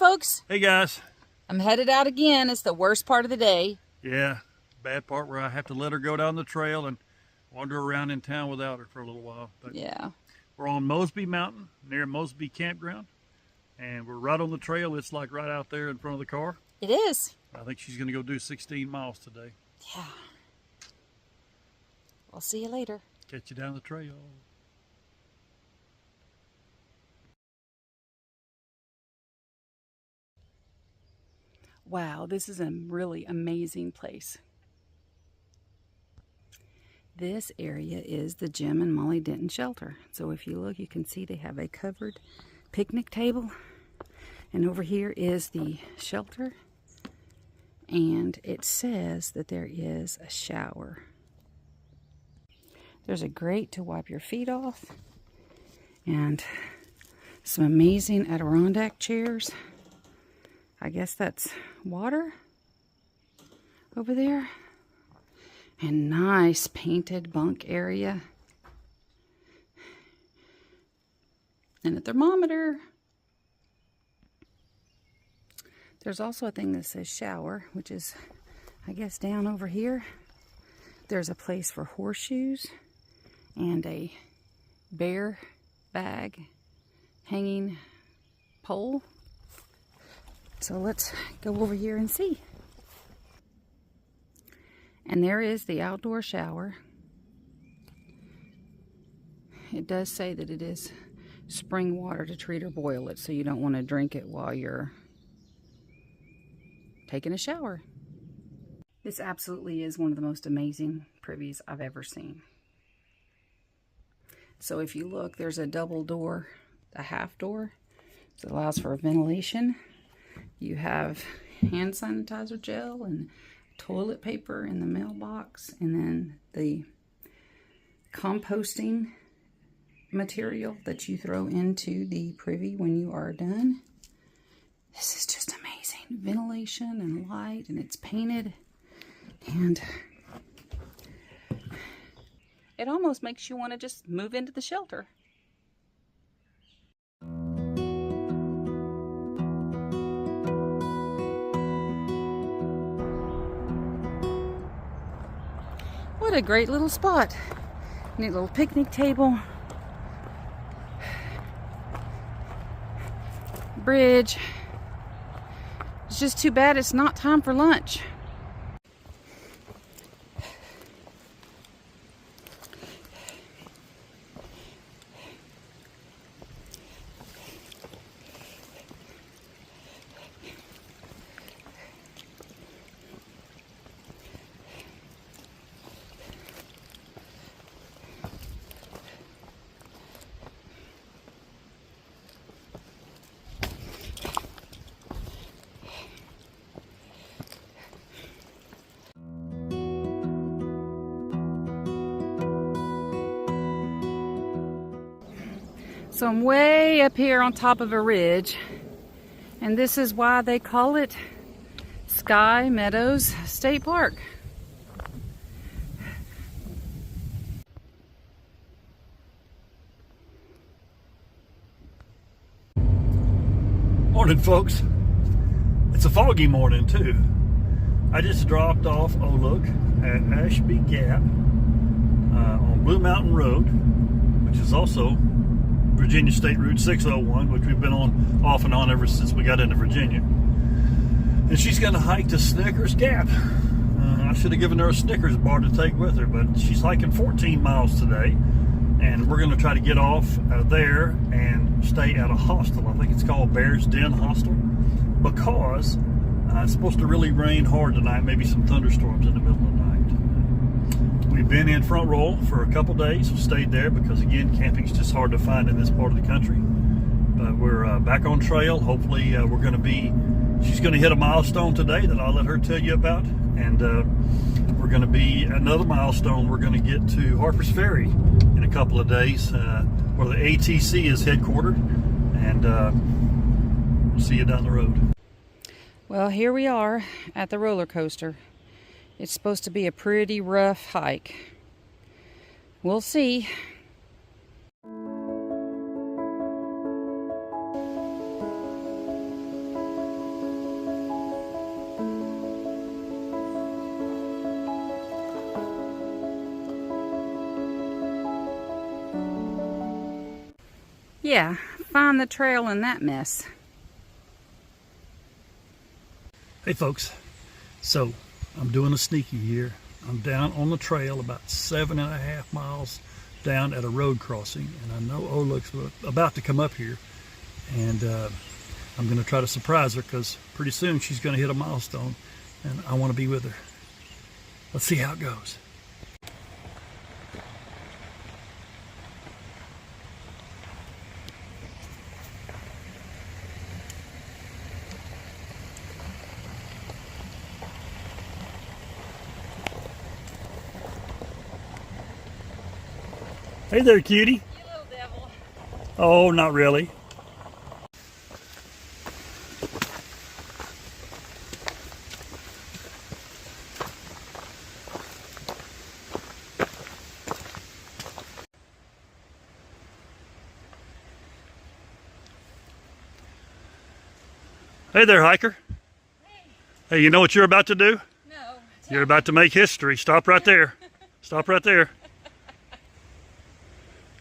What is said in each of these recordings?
folks. Hey guys. I'm headed out again. It's the worst part of the day. Yeah, bad part where I have to let her go down the trail and wander around in town without her for a little while. But yeah. We're on Mosby Mountain near Mosby Campground, and we're right on the trail. It's like right out there in front of the car. It is. I think she's going to go do 16 miles today. Yeah. I'll see you later. Catch you down the trail. Wow, this is a really amazing place. This area is the Jim and Molly Denton shelter. So if you look, you can see they have a covered picnic table. And over here is the shelter. And it says that there is a shower. There's a grate to wipe your feet off. And some amazing Adirondack chairs. I guess that's water over there. And nice painted bunk area. And a thermometer. There's also a thing that says shower, which is, I guess, down over here. There's a place for horseshoes and a bear bag hanging pole. So let's go over here and see. And there is the outdoor shower. It does say that it is spring water to treat or boil it, so you don't want to drink it while you're taking a shower. This absolutely is one of the most amazing privies I've ever seen. So if you look, there's a double door, a half door. So it allows for ventilation. You have hand sanitizer gel and toilet paper in the mailbox, and then the composting material that you throw into the privy when you are done. This is just amazing. Ventilation and light, and it's painted, and it almost makes you want to just move into the shelter. What a great little spot. Neat little picnic table. Bridge. It's just too bad it's not time for lunch. So I'm way up here on top of a ridge, and this is why they call it Sky Meadows State Park. Morning, folks. It's a foggy morning too. I just dropped off Oluk at Ashby Gap on Blue Mountain Road, which is also Virginia State Route 601, which we've been on off and on ever since we got into Virginia. And she's going to hike to Snickers Gap. I should have given her a Snickers bar to take with her, but she's hiking 14 miles today, and we're going to try to get off there and stay at a hostel. I think it's called Bear's Den Hostel, because it's supposed to really rain hard tonight, maybe some thunderstorms in the middle of the night. We've been in Front Royal for a couple days. We stayed there because, again, camping's just hard to find in this part of the country. But we're back on trail. Hopefully we're going to be, she's going to hit a milestone today that I'll let her tell you about. And we're going to be another milestone. We're going to get to Harper's Ferry in a couple of days, where the ATC is headquartered. And we'll see you down the road. Well, here we are at the roller coaster. It's supposed to be a pretty rough hike. We'll see. yeah, find the trail in that mess. Hey folks, so I'm doing a sneaky here. I'm down on the trail about 7.5 miles down at a road crossing, and I know Oluk's about to come up here, and I'm going to try to surprise her because pretty soon she's going to hit a milestone, and I want to be with her. Let's see how it goes. Hey there, cutie. You little devil. Oh, not really. Hey there, hiker. Hey, you know what you're about to do? No. You're about to make history. Stop right there. Stop right there.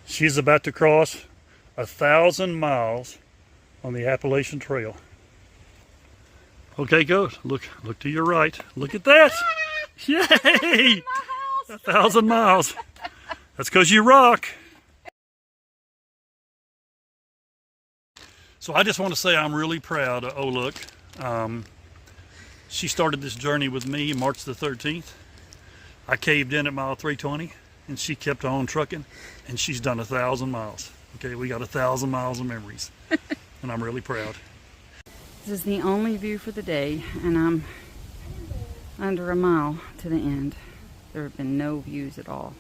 She's about to cross 1,000 miles on the Appalachian Trail. Okay, go. Look to your right. Look at that. Yay! 1,000 miles. That's because you rock. So I just want to say I'm really proud of Oluk. She started this journey with me March the 13th. I caved in at mile 320, and she kept on trucking, and she's done 1,000 miles. Okay, we got 1,000 miles of memories, and I'm really proud. This is the only view for the day, and I'm under a mile to the end. There have been no views at all.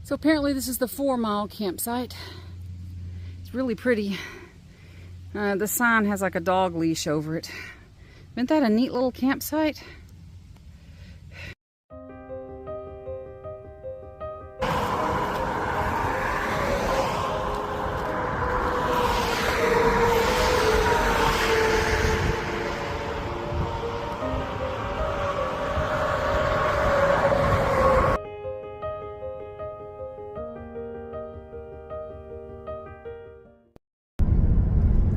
So apparently this is the 4-mile campsite. It's really pretty. The sign has like a dog leash over it. Isn't that a neat little campsite?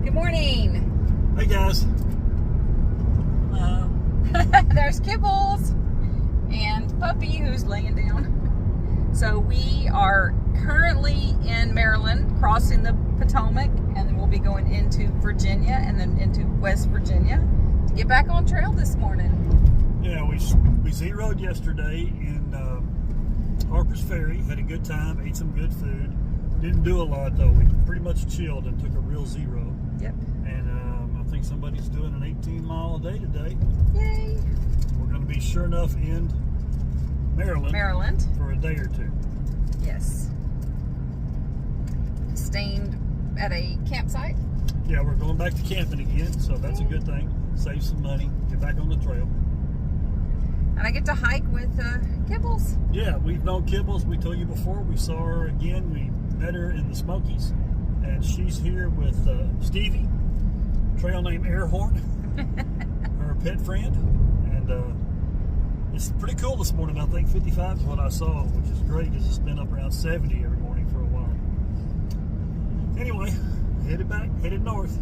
Good morning. Hey guys. Hello. There's Kibbles and Puppy who's laying down. So we are currently in Maryland, crossing the Potomac, and then we'll be going into Virginia and then into West Virginia to get back on trail this morning. Yeah, we zeroed yesterday in Harper's Ferry. Had a good time, ate some good food. Didn't do a lot though. We pretty much chilled and took a real zero. Yep. And I think somebody's doing an 18-mile a day today. Yay. We're going to be sure enough in Maryland for a day or two. Yes. Staying at a campsite. Yeah, we're going back to camping again, so that's a good thing. Save some money, get back on the trail. And I get to hike with Kibbles. Yeah, we've known Kibbles. We told you before. We saw her again. We met her in the Smokies, and she's here with Stevie, trail name Airhorn, her pet friend, and it's pretty cool this morning. I think 55 is what I saw, which is great because it's been up around 70 every morning for a while. Anyway, headed north.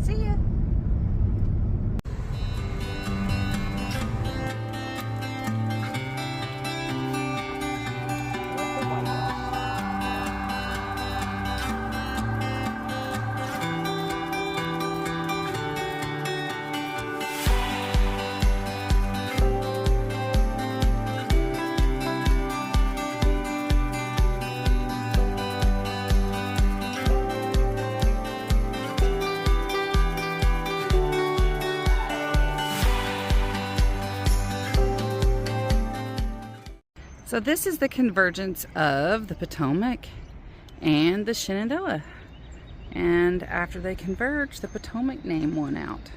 See ya. So this is the convergence of the Potomac and the Shenandoah. And after they converged, the Potomac name won out.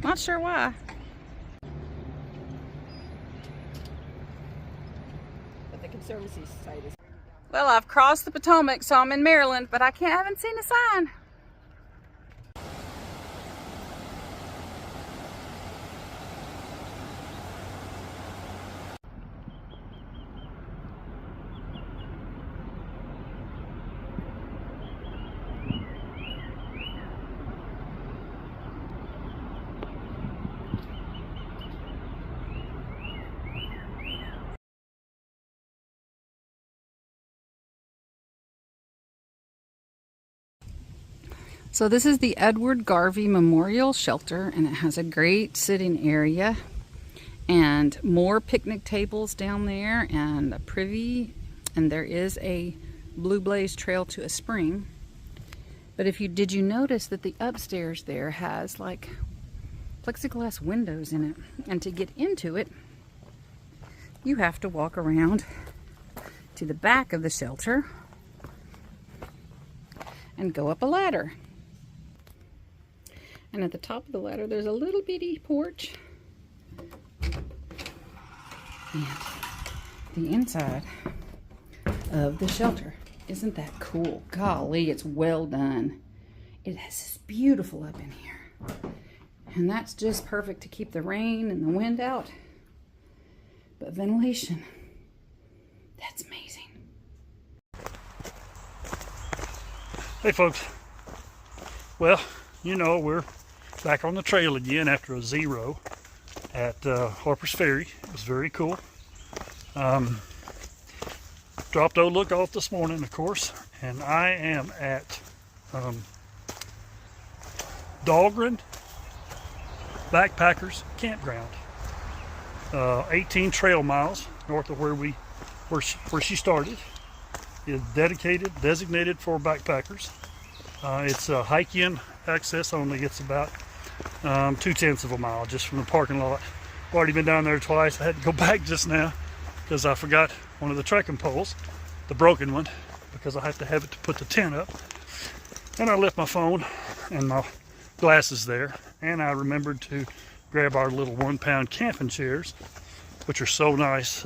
Not sure why. But the Conservancy site is... Well, I've crossed the Potomac, so I'm in Maryland, but I haven't seen a sign. So this is the Edward Garvey Memorial Shelter, and it has a great sitting area and more picnic tables down there and a privy, and there is a Blue Blaze trail to a spring. But did you notice that the upstairs there has like plexiglass windows in it, and to get into it you have to walk around to the back of the shelter and go up a ladder. And at the top of the ladder, there's a little bitty porch. And the inside of the shelter. Isn't that cool? Golly, it's well done. It is beautiful up in here. And that's just perfect to keep the rain and the wind out. But ventilation, that's amazing. Hey folks, well, you know, we're back on the trail again after a zero at Harper's Ferry. It was very cool. Dropped old look off this morning, of course, and I am at Dahlgren Backpackers Campground. 18 trail miles north of where she started. It's designated for backpackers. It's hike-in access only. It's about 2/10 of a mile just from the parking lot. I've already been down there twice. I had to go back just now because I forgot one of the trekking poles, the broken one, because I have to have it to put the tent up. And I left my phone and my glasses there, and I remembered to grab our little 1-pound camping chairs, which are so nice,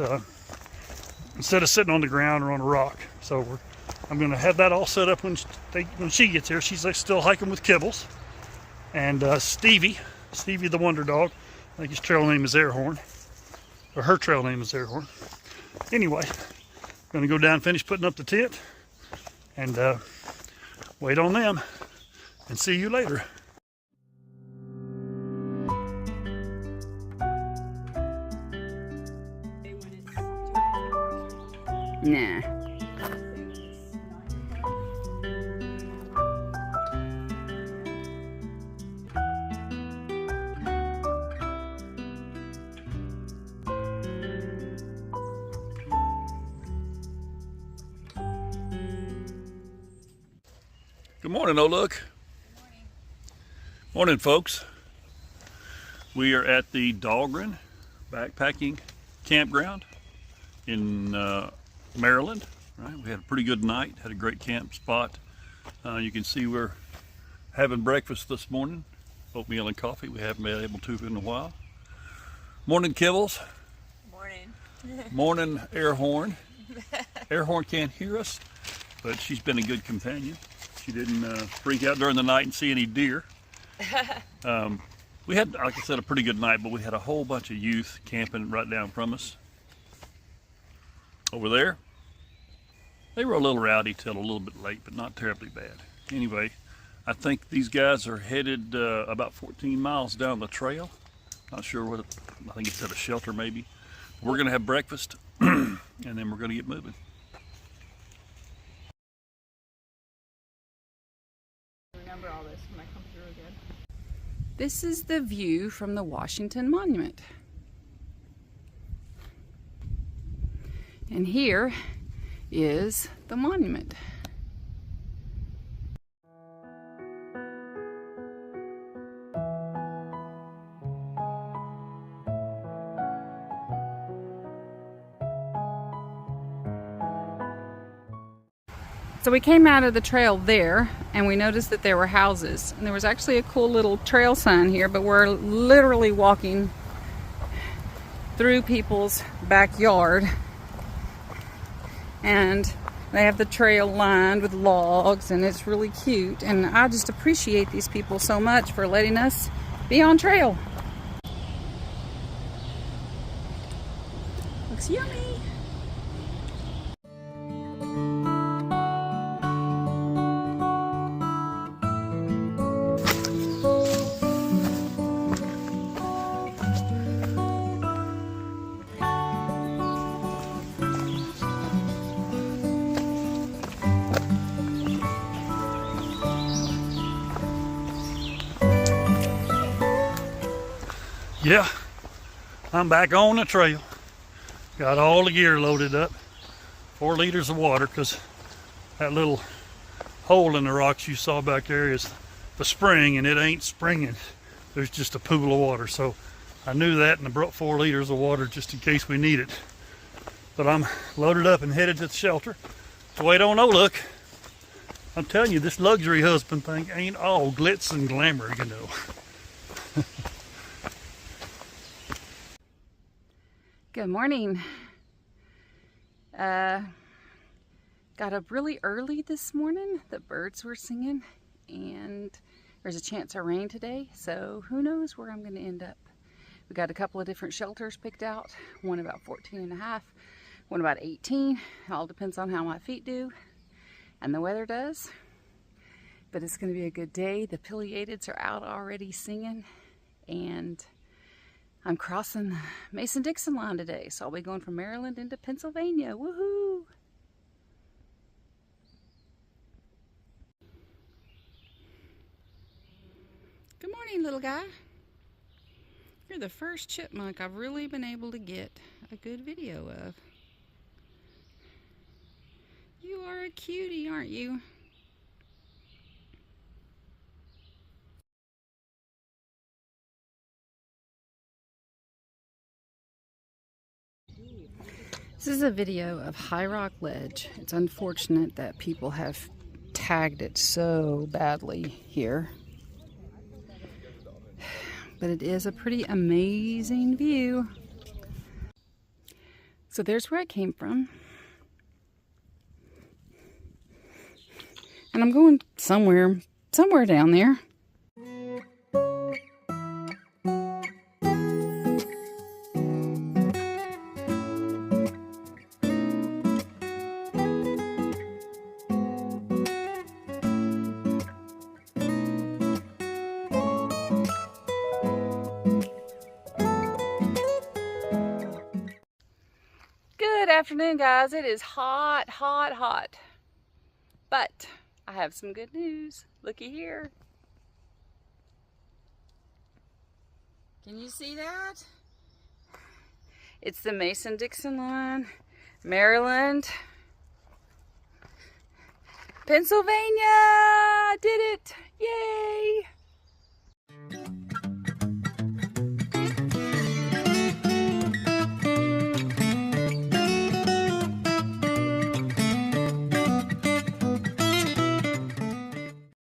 instead of sitting on the ground or on a rock. So I'm going to have that all set up when she gets here. She's still hiking with Kibbles. And Stevie the Wonder Dog, I think his trail name is Airhorn, or her trail name is Airhorn. Anyway, I'm going to go down and finish putting up the tent and wait on them and see you later. Nah. Good morning, O'Look. Morning, folks. We are at the Dahlgren Backpacking Campground in Maryland. Right, we had a pretty good night. Had a great camp spot. You can see we're having breakfast this morning. Oatmeal and coffee. We haven't been able to in a while. Morning, Kibbles. Morning. Morning, Airhorn. Airhorn can't hear us, but she's been a good companion. She didn't freak out during the night and see any deer. We had, like I said, a pretty good night, but we had a whole bunch of youth camping right down from us. Over there, they were a little rowdy till a little bit late, but not terribly bad. Anyway, I think these guys are headed about 14 miles down the trail. Not sure what, I think it's at a shelter maybe. We're gonna have breakfast and then we're gonna get moving. Remember all this when I come through again. This is the view from the Washington Monument. And here is the monument. So we came out of the trail there, and we noticed that there were houses. And there was actually a cool little trail sign here, but we're literally walking through people's backyard. And they have the trail lined with logs, and it's really cute. And I just appreciate these people so much for letting us be on trail. Looks yummy. Yeah, I'm back on the trail. Got all the gear loaded up. 4 liters of water, because that little hole in the rocks you saw back there is the spring, and it ain't springing. There's just a pool of water. So I knew that, and I brought 4 liters of water just in case we need it. But I'm loaded up and headed to the shelter to wait on look. I'm telling you, this luxury husband thing ain't all glitz and glamour, you know. Good morning. Got up really early this morning. The birds were singing, and there's a chance of rain today, so who knows where I'm going to end up. We got a couple of different shelters picked out, one about 14.5, one about 18. It all depends on how my feet do and the weather does. But it's going to be a good day. The pileatids are out already singing, and I'm crossing the Mason-Dixon Line today, so I'll be going from Maryland into Pennsylvania. Woohoo! Good morning, little guy. You're the first chipmunk I've really been able to get a good video of. You are a cutie, aren't you? This is a video of High Rock Ledge. It's unfortunate that people have tagged it so badly here. But it is a pretty amazing view. So there's where I came from. And I'm going somewhere down there. Good afternoon, guys. It is hot, hot, hot. But I have some good news. Looky here. Can you see that? It's the Mason-Dixon Line, Maryland, Pennsylvania. I did it. Yay!